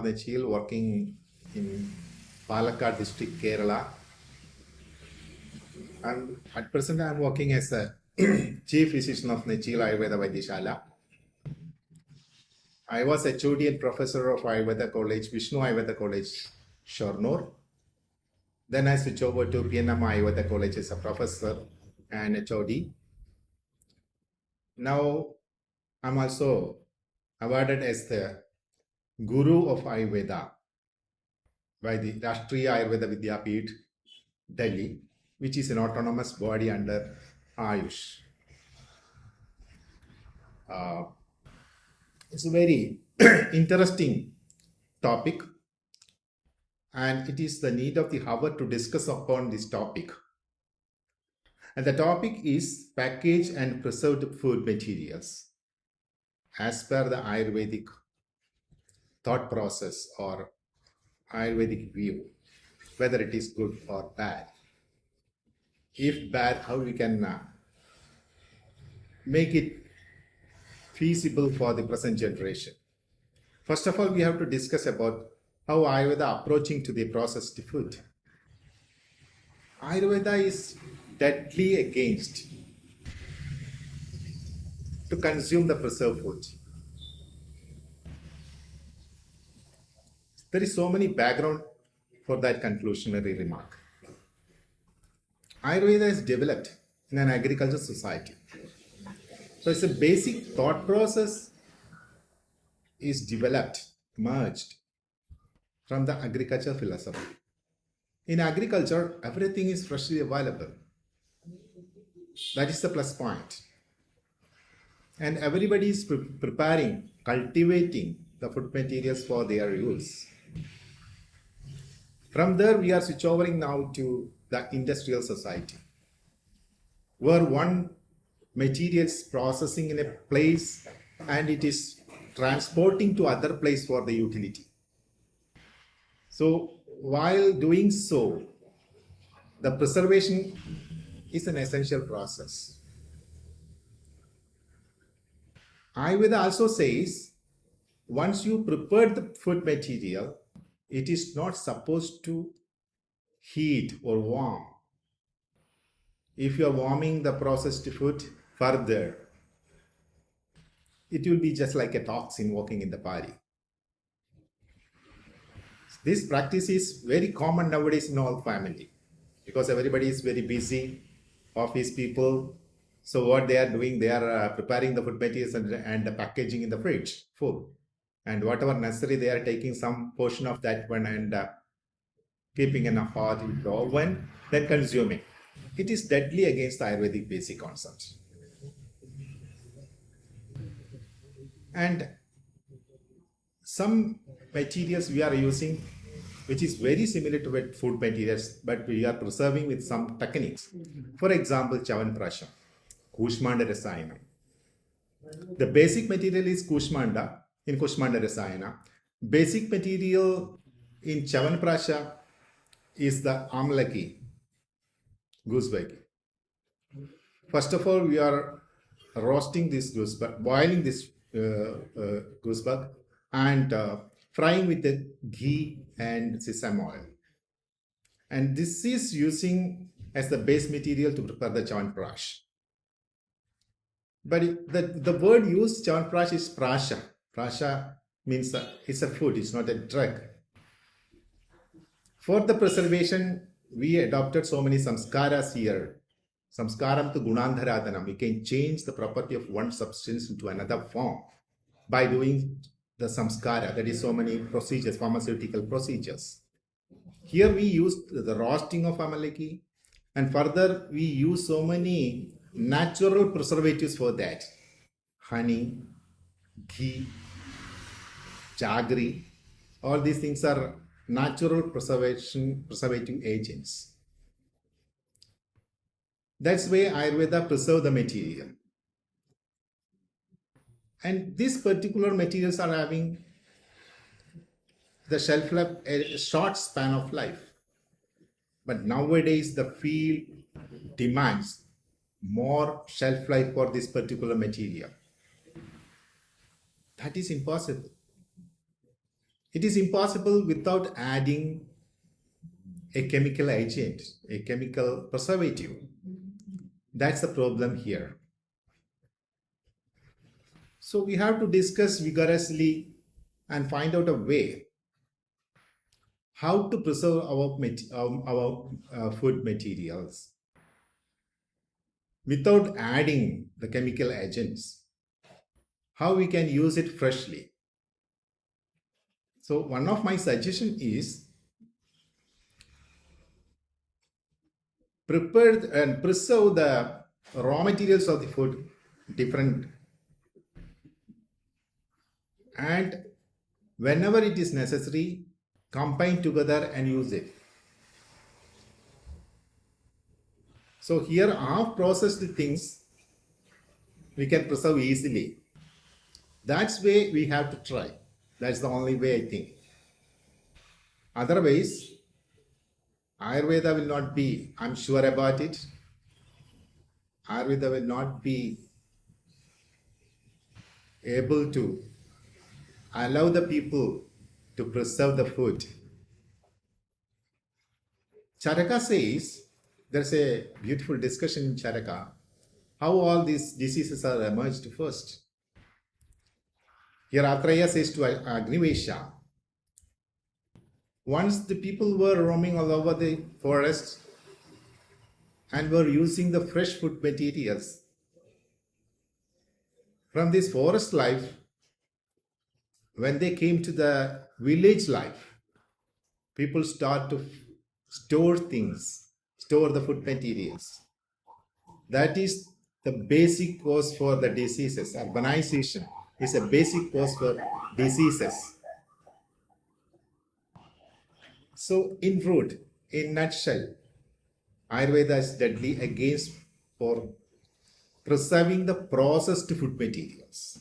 Nechiyil, working in Palakkad district, Kerala. And at present, I am working as a chief physician of Nechiyil Ayurveda Vaidyashala. I was HOD and professor of Ayurveda College, Vishnu Ayurveda College, Shornur. Then I switched over to PNM Ayurveda College as a professor and HOD. Now I'm also awarded as the Guru of Ayurveda by the Rashtriya Ayurveda Vidyapeeth, Delhi, which is an autonomous body under Ayush. It's a very interesting topic, and it is the need of the hour to discuss upon this topic. And the topic is packaged and preserved food materials as per the Ayurvedic thought process or Ayurvedic view, whether it is good or bad. If bad, how we can make it feasible for the present generation. First of all, we have to discuss about how Ayurveda approaching to the processed food. Ayurveda is deadly against to consume the preserved food. There is so many background for that conclusionary remark. Ayurveda is developed in an agricultural society. So it's a basic thought process is developed, merged from the agricultural philosophy. In agriculture, everything is freshly available. That is the plus point. And everybody is preparing, cultivating the food materials for their use. From there, we are switch overing now to the industrial society, where one material is processing in a place and it is transporting to other place for the utility. So while doing so, the preservation is an essential process. Ayurveda also says, once you prepare the food material, it is not supposed to heat or warm. If you are warming the processed food further, it will be just like a toxin walking in the body. This practice is very common nowadays in all family because everybody is very busy, office people. So what they are doing, they are preparing the food materials and the packaging in the fridge full. And whatever necessary, they are taking some portion of that one and keeping in a hot oven, then consuming. It is deadly against the Ayurvedic basic concepts. And some materials we are using, which is very similar to food materials, but we are preserving with some techniques. For example, Chavanprasha, Kushmanda Rasayana. The basic material is Kushmanda in Kushmanda Rasayana. Basic material in Chavanprasha is the Amlaki, gooseberry. First of all, we are roasting this gooseberry, boiling this gooseberry and frying with the ghee and sesame oil. And this is using as the base material to prepare the Chavanprash. But the word used Chavanprash is prasha. Prasha means it's a food, it's not a drug. For the preservation, we adopted so many samskaras here. Samskaram to gunandharadhanam. We can change the property of one substance into another form by doing the samskara. That is so many procedures, pharmaceutical procedures. Here we use the roasting of amalaki, and further we use so many natural preservatives for that. Honey, ghee, jaggery, all these things are natural preservative agents. That's why Ayurveda preserve the material. And these particular materials are having the shelf life, a short span of life. But nowadays the field demands more shelf life for this particular material. That is impossible. It is impossible without adding a chemical agent, a chemical preservative. That's the problem here. So we have to discuss vigorously and find out a way how to preserve our food materials without adding the chemical agents, how we can use it freshly. So one of my suggestion is prepare and preserve the raw materials of the food different, and whenever it is necessary, combine together and use it. So here half processed things we can preserve easily. That's way we have to try. That's the only way I think. Otherwise, Ayurveda will not be, I'm sure about it, Ayurveda will not be able to allow the people to preserve the food. Charaka says, there's a beautiful discussion in Charaka, how all these diseases are emerged first. Here Atreya says to Agnivesha, once the people were roaming all over the forest and were using the fresh food materials. From this forest life, when they came to the village life, people start to store things, store the food materials. That is the basic cause for the diseases. Urbanization is a basic cause for diseases. So in root, in nutshell, Ayurveda is deadly against for preserving the processed food materials.